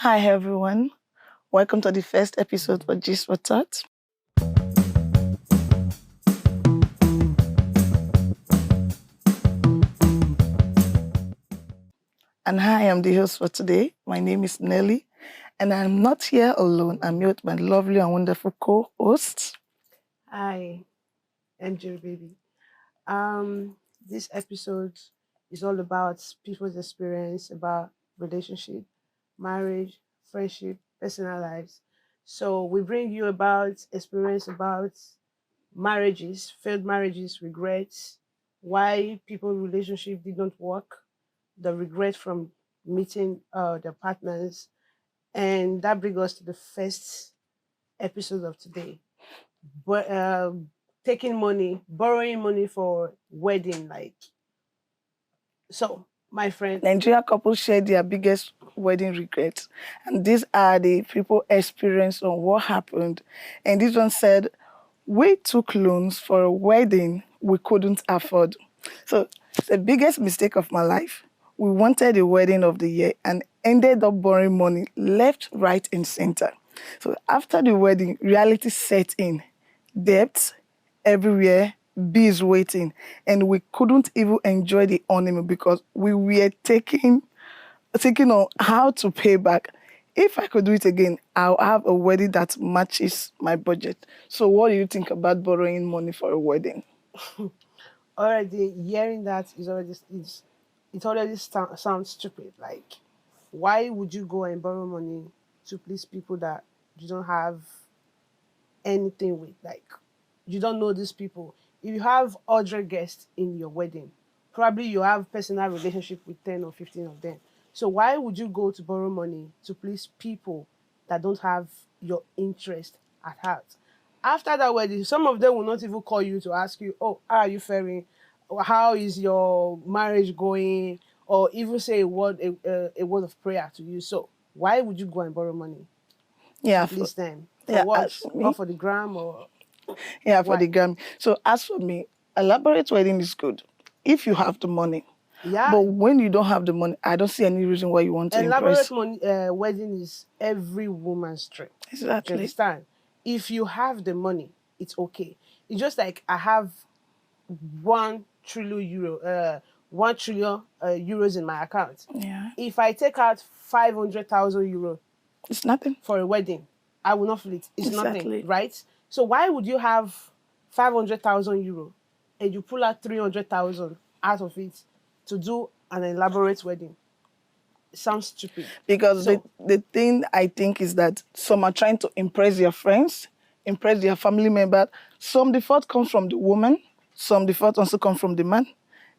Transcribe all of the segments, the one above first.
Hi everyone, welcome to the first episode for Gist for Thought. And hi, I'm the host for today. My name is Nelly, and I'm not here alone. I'm here with my lovely and wonderful co-hosts. Hi, MJ baby. Um, this episode is all about people's experience about relationship, marriage, friendship, personal lives. So we bring you about experience about marriages, failed marriages, regrets, why people relationship did not work, the regret from meeting their partners, and that brings us to the first episode of today. But taking money, borrowing money for wedding, like so. My friend, Nigeria couples share their biggest wedding regrets, and these are the people experience on what happened. And this one said, "We took loans for a wedding we couldn't afford." So the biggest mistake of my life. We wanted a wedding of the year and ended up borrowing money left, right, and center. So after the wedding, reality set in. Debts everywhere, bills waiting, and we couldn't even enjoy the honeymoon because we were taking on how to pay back. If I could do it again, I'll have a wedding that matches my budget. So what do you think about borrowing money for a wedding? already hearing that it already sounds stupid. Like, why would you go and borrow money to please people that you don't have anything with? Like, you don't know these people. If you have 100 guests in your wedding, probably you have personal relationship with 10 or 15 of them. So why would you go to borrow money to please people that don't have your interest at heart? After that wedding, some of them will not even call you to ask you, oh, how are you faring? Or how is your marriage going? Or even say a word of prayer to you. So why would you go and borrow money to Yeah, please them? For yeah, what? as for All me, for the gram or yeah, for the why? Grammy. So as for me, elaborate wedding is good if you have the money. Yeah, But when you don't have the money, I don't see any reason why you want to elaborate impress. money, wedding is every woman's dream. Do you Exactly. understand? If you have the money, it's okay. It's just like I have 1 trillion euro, 1 trillion euros in my account. Yeah, If I take out 500,000 euro it's nothing. for a wedding, I will not feel it. It's nothing, Exactly. right? So why would you have 500,000 euro and you pull out 300,000 out of it to do an elaborate wedding? It sounds stupid. Because the, So the thing I think is that some are trying to impress their friends, impress their family member. Some the fault comes from the woman, some the fault also comes from the man.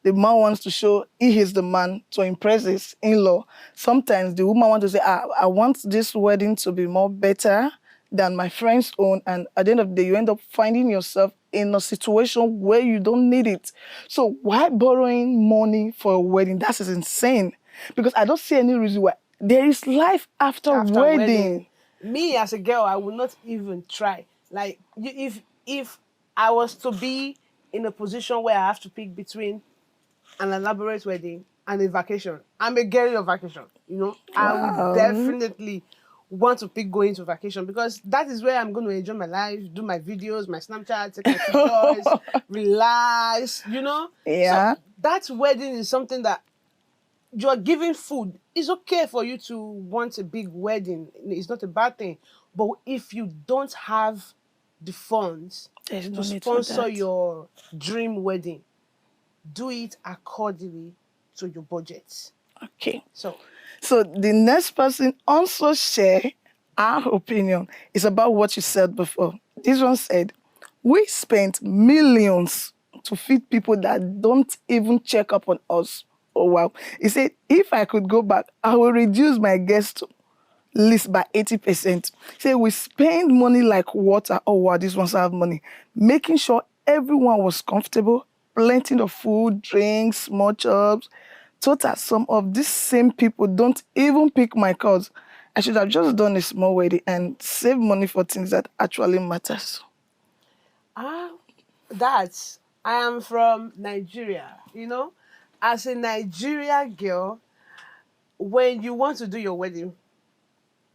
The man wants to show he is the man to impress his in-law. Sometimes the woman wants to say, I want this wedding to be more better than my friend's own. And at the end of the day, you end up finding yourself in a situation where you don't need it. So why borrowing money for a wedding? That is insane. Because I don't see any reason why. There is life after after wedding, wedding. me as a girl, I would not even try. Like if I was to be in a position where I have to pick between an elaborate wedding and a vacation, I'm a girl of vacation. I would Wow. definitely want to pick going to vacation because that is where I'm going to enjoy my life, do my videos, my Snapchat, take my pictures, relax. So Yeah. that wedding is something that you are giving food. It's okay for you to want a big wedding. It's not a bad thing. But if you don't have the funds There's no to need for sponsor that. your dream wedding, do it accordingly to your budget. Okay. So, So the next person also share our opinion is about what you said before. This one said, we spent millions to feed people that don't even check up on us. Oh wow. He said, if I could go back, I will reduce my guest list by 80%. Say we spend money like water. Oh wow, these ones have money. Making sure everyone was comfortable, plenty of food, drinks, small chops. Total, some of these same people don't even pick my calls. I should have just done a small wedding and save money for things that actually matters. ah, that's I am from Nigeria. As a Nigeria girl, when you want to do your wedding,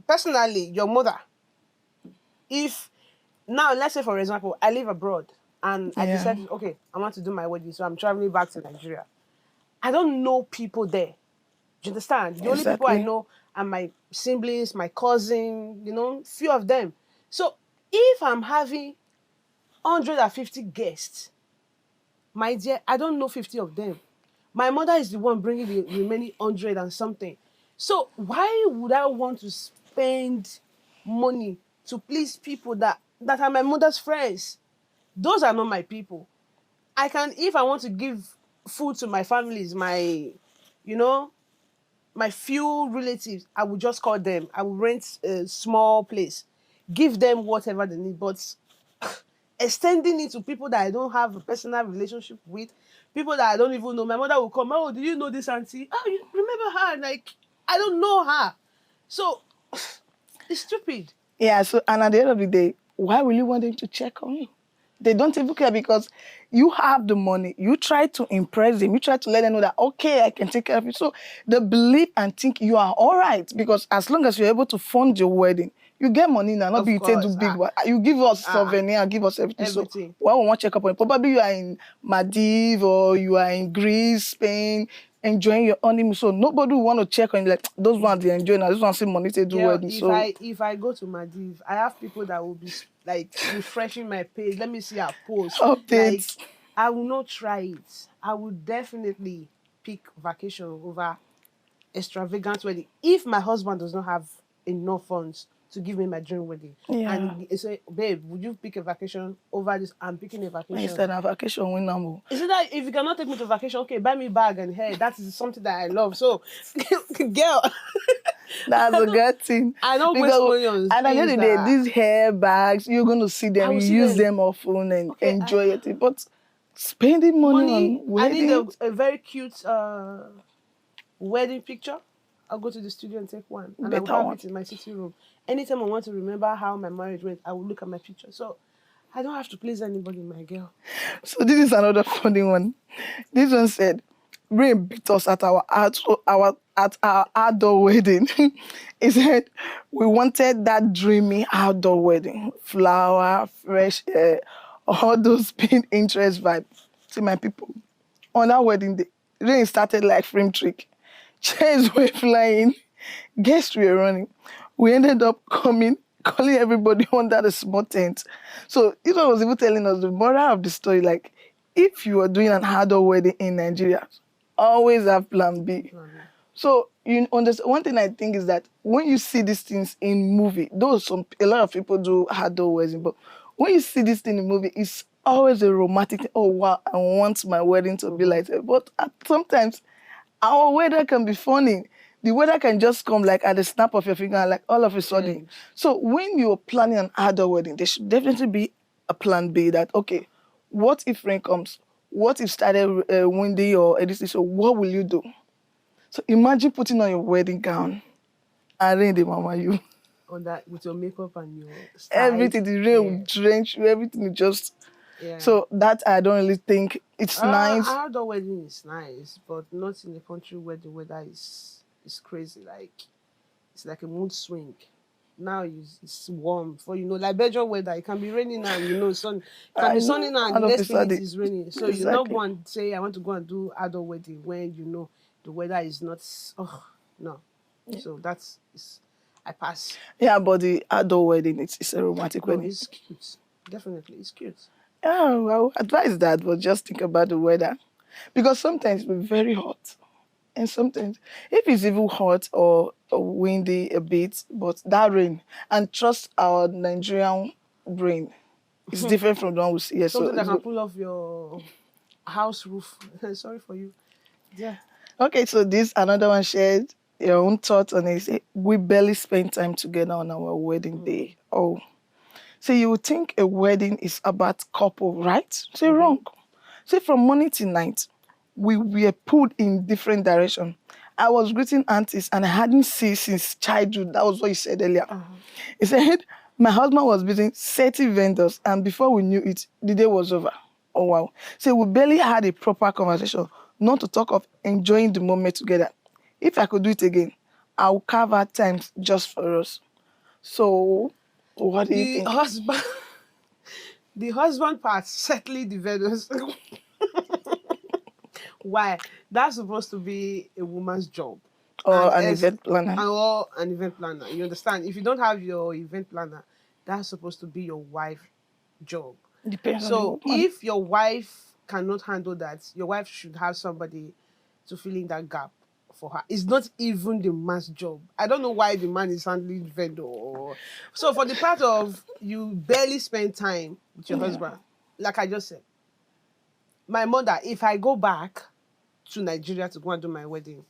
personally, your mother, if now let's say for example, I live abroad and I Yeah, decided, okay, I want to do my wedding, so I'm traveling back to Nigeria. I don't know people there. Do you understand? The only people I exactly. know are my siblings, my cousin, few of them. So if I'm having 150 guests, my dear, I don't know 50 of them. My mother is the one bringing the remaining 100 and something. So why would I want to spend money to please people that are my mother's friends? Those are not my people. I can, if I want to give food to my families, you know, my few relatives, I would just call them. I will rent a small place, give them whatever they need. But extending it to people that I don't have a personal relationship with, people that I don't even know. My mother will come, oh, do you know this auntie? Oh, you remember her? Like, I don't know her. So it's stupid. Yeah, so and at the end of the day, why will you want them to check on you? They don't even care because you have the money. You try to impress them. You try to let them know that, okay, I can take care of you. So they believe and think you are all right because as long as you're able to fund your wedding, you get money now. Not be Of you take do course. big one. You give us souvenir, give us everything. So Everything. why we want to check up on you? Probably you are in Maldives or you are in Greece, Spain, enjoying your honeymoon. So nobody will want to check on you like those ones they enjoy now. This one see money to do Girl, wedding. if So I if I go to Maldives, I have people that will be like refreshing my page. Let me see our post. Like, updates. I will not try it. I will definitely pick vacation over extravagant wedding if my husband does not have enough funds to give me my dream wedding. Yeah. And he say, babe, would you pick a vacation over this? I'm picking a vacation. Instead of vacation, we know. Is it that if you cannot take me to vacation, okay, buy me bag and hair. That is something that I love. So, girl, That's I a don't, good thing. I don't waste Because money on at the end of things the day, that these hair bags, you're going to see I them, will you see use them. them often and Okay, enjoy it. But spending money on I need weddings, a very cute wedding picture. I'll go to the studio and take one, and I will better have one. it in my sitting room. Anytime I want to remember how my marriage went, I will look at my picture. So I don't have to please anybody, my girl. So this is another funny one. This one said, Rain beat us at our outdoor wedding. He said we wanted that dreamy outdoor wedding, flower, fresh air, all those Pinterest vibes. See my people, on that wedding day, rain started like film trick. Chairs were flying, guests were running. We ended up calling everybody under the small tent. So this one was even telling us the moral of the story, like, if you are doing an outdoor wedding in Nigeria, always have plan B. So you understand, one thing I think is that when you see these things in movie, though a lot of people do outdoor wedding, but when you see this thing in movie, it's always a romantic thing. Oh wow, I want my wedding to be like that. But sometimes our weather can be funny. The weather can just come like at the snap of your finger, like all of a sudden. And So when you're planning an outdoor wedding, there should definitely be a plan B that, okay, what if rain comes? What if started windy or anything? So what will you do? So imagine putting on your wedding gown and rain the mama you. on that with your makeup and your style. Everything, the rain will Yeah. drench you, everything will just. Yeah. So that I don't really think it's nice. Outdoor wedding is nice, but not in a country where the weather is crazy. Like, it's like a mood swing. Now it's warm. For like Belgium weather, it can be raining now. Sun it can I be sunny know, now, and the all of a next minute sudden. is raining. So you not Exactly. go and say I want to go and do outdoor wedding when the weather is not. Oh no. So I pass. Yeah, but the outdoor wedding, it's a romantic No, wedding. it's cute. Definitely, it's cute. Yeah, well, advise that, but just think about the weather. Because sometimes it's very hot. And sometimes, if it's even hot or windy a bit, but that rain, and trust our Nigerian brain, it's different from the one we see here. So Something that it's can good. pull off your house roof. Sorry for you. Yeah. Okay, so this another one shared your own thoughts on it. Say, we barely spend time together on our wedding day. Oh, so you would think a wedding is about couple, right? Say wrong. Say from morning till night, we were pulled in different direction. I was greeting aunties and I hadn't seen since childhood. That was what you said earlier. He said my husband was visiting 30 vendors and before we knew it, the day was over. Oh wow. So we barely had a proper conversation, not to talk of enjoying the moment together. If I could do it again, I would carve out times just for us. So, what do you The think? husband, the husband part, settling the Venus. Why? That's supposed to be a woman's job. Or And an as event planner? or an event planner. You understand? If you don't have your event planner, that's supposed to be your wife job. Depends on the So woman. if your wife cannot handle that, your wife should have somebody to fill in that gap for her. It's not even the man's job. I don't know why the man is handling vendor. So for the part of you barely spend time with your Yeah. husband, like I just said, my mother, if I go back to Nigeria to go and do my wedding,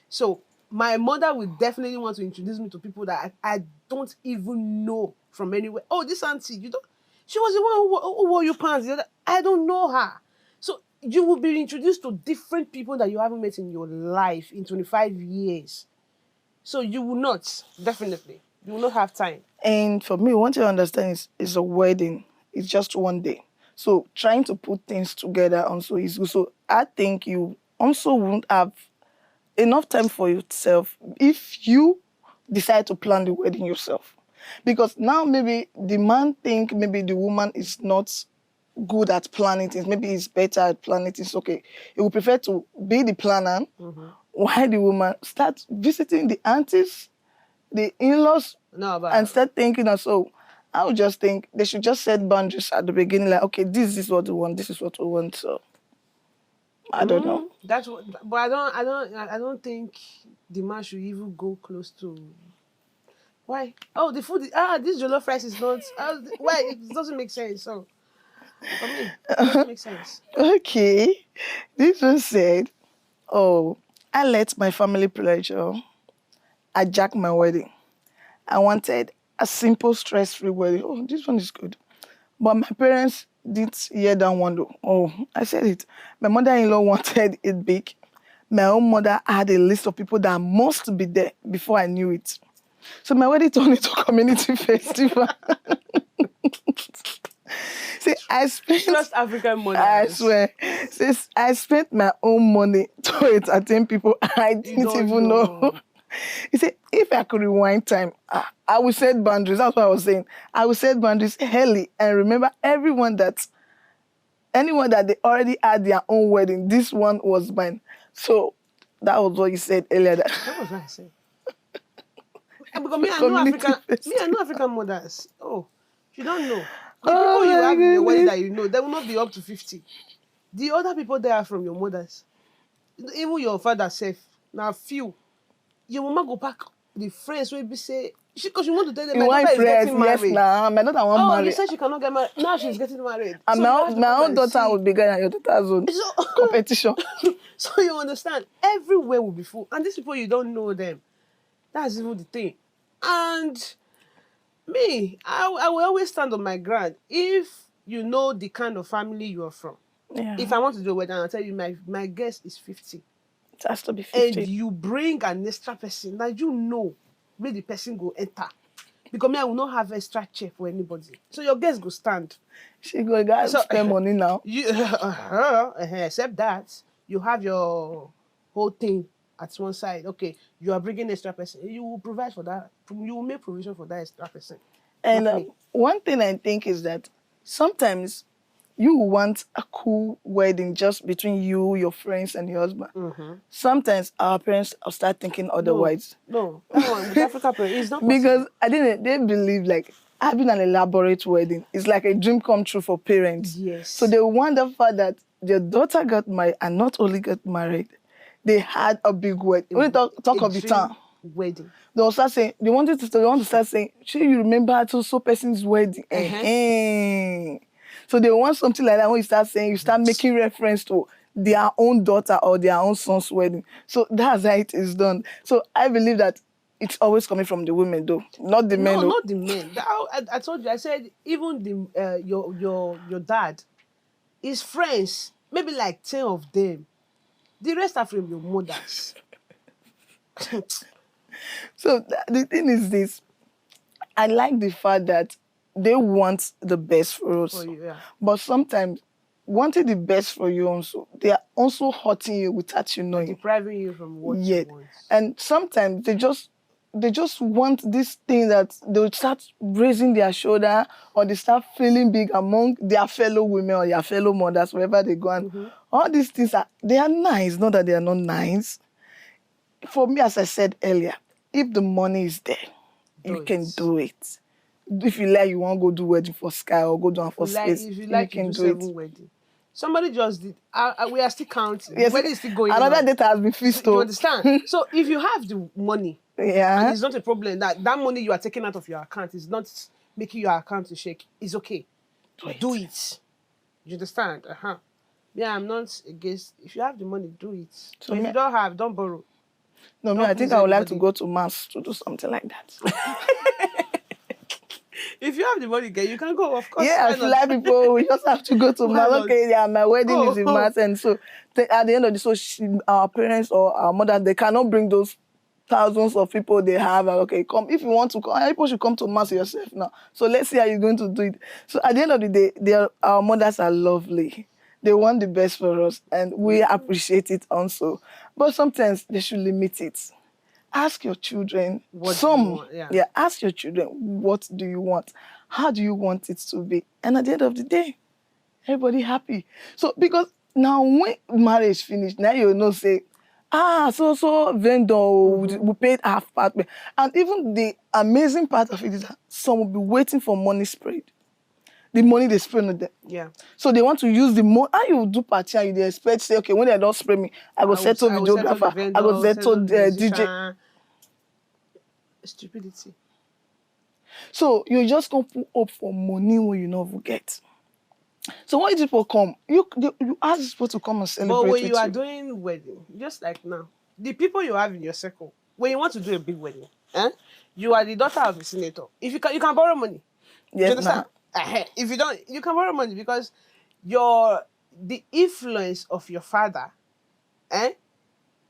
so my mother will definitely want to introduce me to people that I don't even know from anywhere. Oh, this auntie, you don't. She was the one who wore you pants. I don't know her. So you will be introduced to different people that you haven't met in your life in 25 years. So you will not, definitely. You will not have time. And for me, one thing I understand is a wedding. It's just one day. So trying to put things together also is good. So I think you also won't have enough time for yourself if you decide to plan the wedding yourself. Because now maybe the man think maybe the woman is not good at planning things. Maybe he's better at planning things. Okay. He would prefer to be the planner while the woman start visiting the aunties, the in-laws, No, and but start thinking also. I would just think they should just set boundaries at the beginning, like, okay, this is what we want, this is what we want. So I don't know. that's what. But I don't think the man should even go close to. Why? Oh, the food. This jollof rice is not. Why? It doesn't make sense. So for me, it doesn't make sense. Okay. This one said, oh, I let my family pleasure. I jacked my wedding. I wanted a simple, stress-free wedding. Oh, this one is good. But my parents did hear that one though. Oh, I said it. My mother-in-law wanted it big. My own mother had a list of people that must be there before I knew it. So my wedding turned into a community festival. See, Trust African I mothers. swear, since I spent my own money to entertain people I You didn't don't even know. know. He said, if I could rewind time, I would set boundaries. That's what I was saying. I would set boundaries early and remember anyone that they already had their own wedding, this one was mine. So that was what you said earlier. That That was what I said. Because me, I know community African. Me, I festival. know African mothers. Oh, you don't know. The Oh people you my have in your wedding goodness. that you know, they will not be up to 50. The other people there are from your mothers. Even your father self. Now few. Your mama go pack the friends will be say because you want to tell them You my daughter want is prayers? getting Yes, married. nah. My daughter won't Oh, you marry. said she cannot get married. Now she's getting married. And So you have to my come own and daughter will see. be going at your daughter's own So, competition. so you understand, everywhere will be full. And these people, you don't know them. That's even the thing. And me, I will always stand on my ground. If you know the kind of family you are from, if Yeah, I want to do a wedding, I'll tell you my guest is 50. it has to be And 50. you bring an extra person, now you know where the person go enter. Because me, I will not have extra chair for anybody. So your guest go stand. She go, guys, So spend money now. you except that you have your whole thing at one side. Okay, you are bringing extra person. You will provide for that. You will make provision for that extra person. And Not me. one thing I think is that sometimes you want a cool wedding just between you, your friends, and your husband. Sometimes our parents will start thinking No, otherwise. no, that one with Africa parent is not Because possible. I think they believe like having an elaborate wedding is like a dream come true for parents. So Yes, they want the fact that their daughter got married and not only got married, they had a big wedding. a, When you talk a of the town, dream wedding. they'll start saying they want to start saying, sure you remember so person's wedding. Uh-huh. So they want something like that when you start saying, you start making reference to their own daughter or their own son's wedding. So that's how it is done. So I believe that it's always coming from the women though, not the men No, though. not the men. I told you. I said even the your dad, his friends, maybe like 10 of them. The rest are from your mothers. So the thing is this, I like the fact that they want the best for For us. you, yeah. But sometimes wanting the best for you also, they are also hurting you without you They're knowing. depriving you from what you Yet. want. And sometimes they just they just want this thing that they'll start raising their shoulder, or they start feeling big among their fellow women or their fellow mothers, wherever they go. And all these things they are nice, not that they are not nice. For me, as I said earlier, if the money is there, Do you can it. do it. If you like, you want to go do wedding for sky or go do one for space, If you you like, you can do do it. 7 wedding. Somebody just did. We are still counting. The Yes, wedding is still going another on. data has been fixed. You understand? So if you have the money, and Yeah. it's not a problem that money you are taking out of your account is not making your account to shake, it's okay. Do it. You understand? Yeah, I'm not against. If you have the money, do it. So But if you don't have, don't borrow. No, me, Don't I think please I would like to anybody. go to mass to do something like that. If you have the money, girl, you can go. Of course. Yeah, Why as not? like people, we just have to go to Why mass. not? Okay, yeah, my wedding Go. is in mass, and so at the end of the our parents or our mothers, they cannot bring those thousands of people they have. And, okay, come if you want to come. People should come to mass yourself now. So let's see how you're going to do it. So at the end of the day, our mothers are lovely. They want the best for us, and we appreciate it also. But sometimes they should limit it. Ask your children. What do you want? Yeah. Ask your children, what do you want? How do you want it to be? And at the end of the day, everybody happy. So because now when marriage finish, now you know say, so vendor we paid half part. And even the amazing part of it is that some will be waiting for money spread. The money they spend on them. Yeah. So they want to use the money. How you do party and you expect say, okay, when they don't spray me, I go settle videographer, I go settle DJ. Stupidity. So you just gonna put up for money when you never get. So when people come, you ask people to come and celebrate But when with you are doing wedding, just like now, the people you have in your circle, when you want to do a big wedding, you are the daughter of a senator. If you can borrow money. Do you Yes, understand? If you don't, you can borrow money because the influence of your father,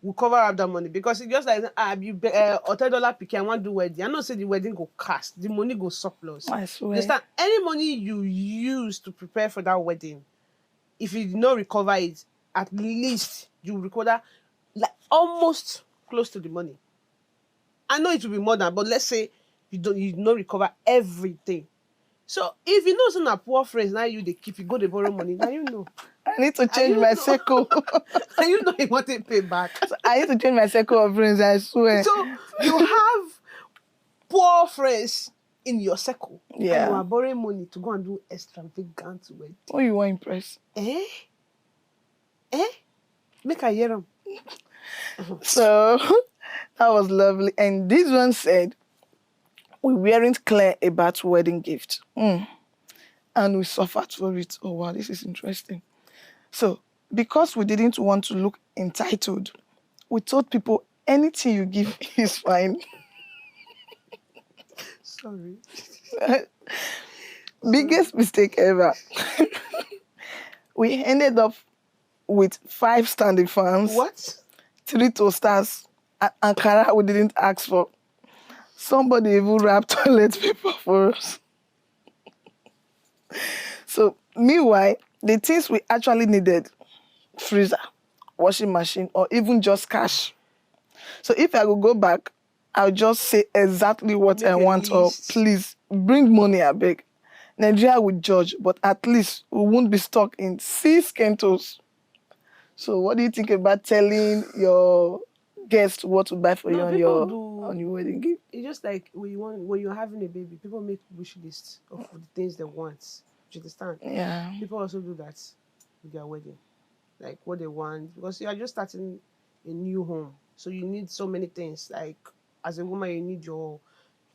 will cover up that money because it's just like you $10 pick, I want to do wedding. I know say the wedding go cast, the money go surplus. I swear. Understand? Any money you use to prepare for that wedding, if you did not recover it, at least you recover like almost close to the money. I know it will be more than, but let's say you did not recover everything. So if you know some are poor friends, now they keep you go to borrow money. Now you know. I need to change my circle. And you know you want to pay back. So I need to change my circle of friends, I swear. So you have poor friends in your circle. Yeah. And you are borrowing money to go and do extravagant wedding. Who you want to impress? Make I hear them. So that was lovely. And this one said, we weren't clear about wedding gift. And we suffered for it. Oh, wow, this is interesting. So, because we didn't want to look entitled, we told people anything you give is fine. Sorry. Biggest mistake ever. We ended up with 5 standing fans. What? 3 toasters, and Ankara we didn't ask for. Somebody even wrapped toilet paper for us. So, meanwhile, the things we actually needed, freezer, washing machine, or even just cash. So if I could go back, I'll just say exactly what I want, or please bring money, I beg. Nigeria will judge, but at least we won't be stuck in 6 kentos. So what do you think about telling your guests what to buy for you on your wedding gift? It's just like when you're having a baby, people make wish lists of the things they want. Do you understand? Yeah. People also do that with their wedding. Like what they want. Because you are just starting a new home. So you need so many things. Like as a woman, you need your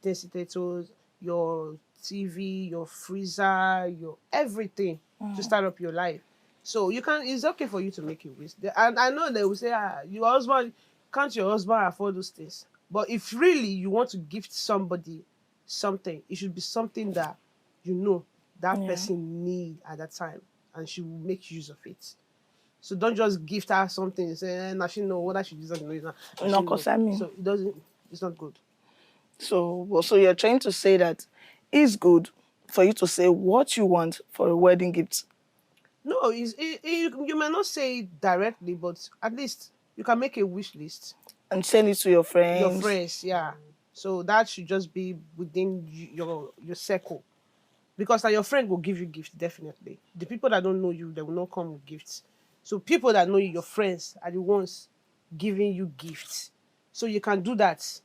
potatoes, your TV, your freezer, your everything to start up your life. So it's okay for you to make a wish. And I know they will say, your husband, can't your husband afford those things? But if really you want to gift somebody something, it should be something that you know that person need at that time, and she will make use of it. So don't just gift her something and say, now she know what I should use. No, because I mean. So it's not good. So you're trying to say that it's good for you to say what you want for a wedding gift. No, you may not say it directly, but at least you can make a wish list and send it to your friends. Your friends, yeah. So that should just be within your circle. Because now your friend will give you gifts, definitely. The people that don't know you, they will not come with gifts. So people that know you, your friends, are the ones giving you gifts. So you can do that.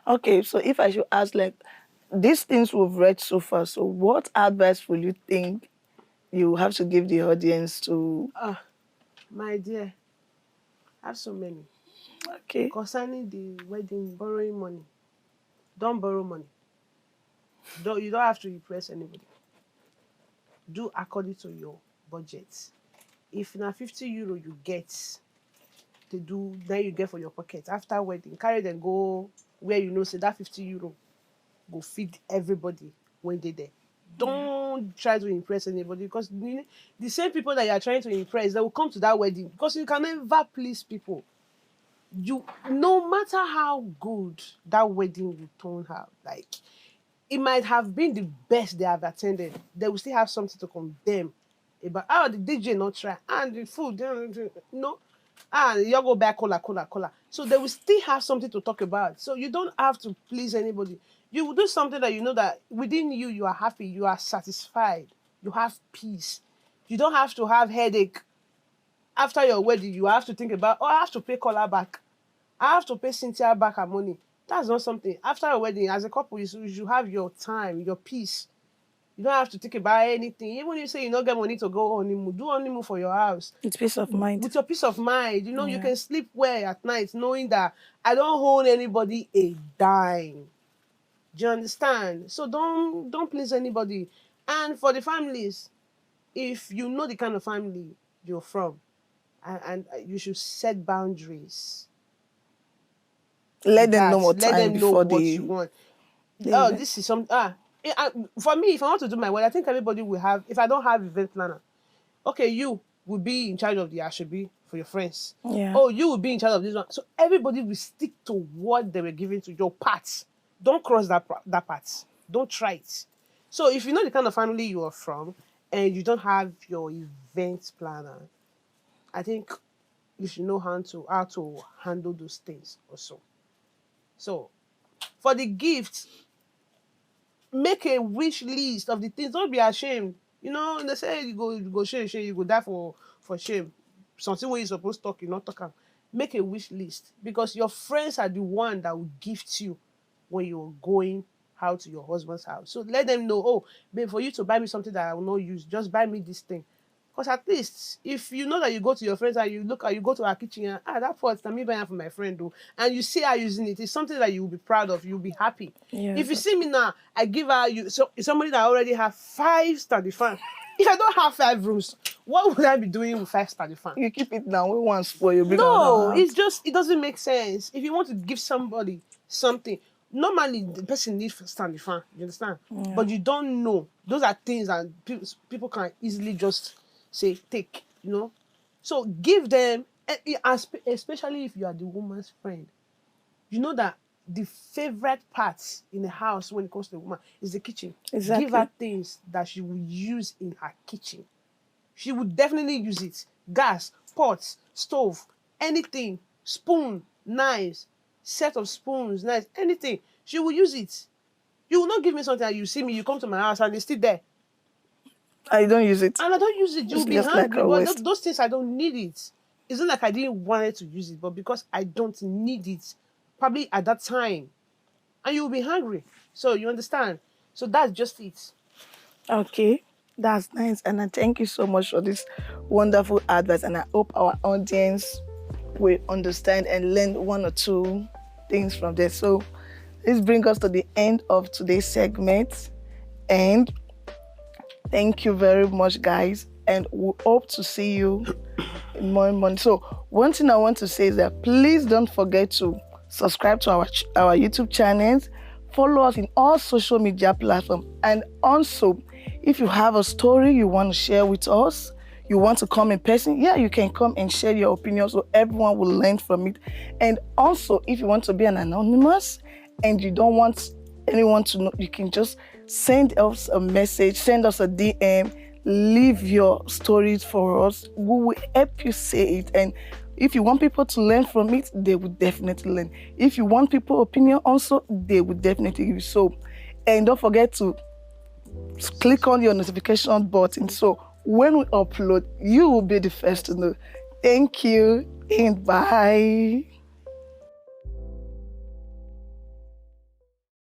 Okay, so if I should ask, like, these things we've read so far, so what advice will you think you have to give the audience to? Ah, my dear, I have so many. Okay, Concerning the wedding, borrowing money. Don't borrow money. You don't have to impress anybody. Do according to your budget. If na 50 euro you get to do, then you get for your pocket. After wedding, carry them go where you know say that 50 euro go feed everybody when they there. Don't try to impress anybody, because the same people that you are trying to impress, they will come to that wedding, because you can never please people. You, no matter how good that wedding will turn out, like, it might have been the best they have attended, they will still have something to condemn about. Oh, the DJ not try, and the food, no, and you go back cola. So they will still have something to talk about. So you don't have to please anybody. You will do something that you know that within you, you are happy, you are satisfied, you have peace. You don't have to have headache after your wedding. You have to think about, oh, I have to pay Kola back, I have to pay Cynthia back her money. That's not something. After a wedding, as a couple, you should have your time, your peace. You don't have to think about anything. Even if you say you don't get money to go honeymoon, do honeymoon for your house. it's peace of mind. With your peace of mind, you Yeah. can sleep well at night knowing that I don't hold anybody a dime. Do you understand? So don't please anybody. And for the families, if you know the kind of family you're from, and you should set boundaries Let with them know that. more Let time them know before what you want. the Oh, event. this is some for me, if I want to do my wedding, I think everybody will have. If I don't have event planner, okay, you will be in charge of the ashebi for your friends. Yeah. Oh, you will be in charge of this one. So everybody will stick to what they were giving to your part. Don't cross that part. Don't try it. So if you know the kind of family you are from and you don't have your event planner, I think you should know how to handle those things also. So for the gift, make a wish list of the things. Don't be ashamed. They say you go shame, you go die for shame. Something where you supposed to talk, you not talk am. Make a wish list, because your friends are the one that will gift you when you're going out to your husband's house. So let them know, oh, babe, for you to buy me something that I will not use, just buy me this thing. Because at least if you know that you go to your friends and you go to her kitchen and that pot, let me buy it for my friend though, and you see her using it, it's something that you will be proud of, you'll be happy. If Yes. you see me now, I give her somebody that already have 5 standing fan. If I don't have 5 rooms, what would I be doing with 5 standing fan? You keep it down. We want spoil you, bring another No, one out. it doesn't make sense. If you want to give somebody something, normally the person needs to stand the fan. You understand? Yeah. But you don't know. Those are things that people can easily just say take. So give them, especially if you are the woman's friend. You know that the favorite part in the house when it comes to the woman is the kitchen. Exactly. Give her things that she will use in her kitchen. She would definitely use it. Gas, pots, stove, anything, spoon, knives, set of spoons, knives, anything. She will use it. You will not give me something and you see me, you come to my house and it's still there. I don't use it. And I don't use it. You'll It's be just like hungry. a But waste. those things, I don't need it. It's not like I didn't want to use it, but because I don't need it, probably at that time. And you'll be hungry. So you understand? So that's just it. Okay, that's nice. And I thank you so much for this wonderful advice. And I hope our audience will understand and learn one or two things from this. So this brings us to the end of today's segment. And thank you very much, guys. And we hope to see you in more months. So one thing I want to say is that please don't forget to subscribe to our YouTube channels. Follow us in all social media platforms. And also, if you have a story you want to share with us, you want to come in person, you can come and share your opinion so everyone will learn from it. And also, if you want to be an anonymous and you don't want anyone to know, you can just send us a message, send us a DM, leave your stories for us. We will help you say it and If you want people to learn from it, they will definitely learn. If you want people's opinion also, they will definitely give you. So, and don't forget to click on your notification button. So when we upload, you will be the first to know. Thank you and bye.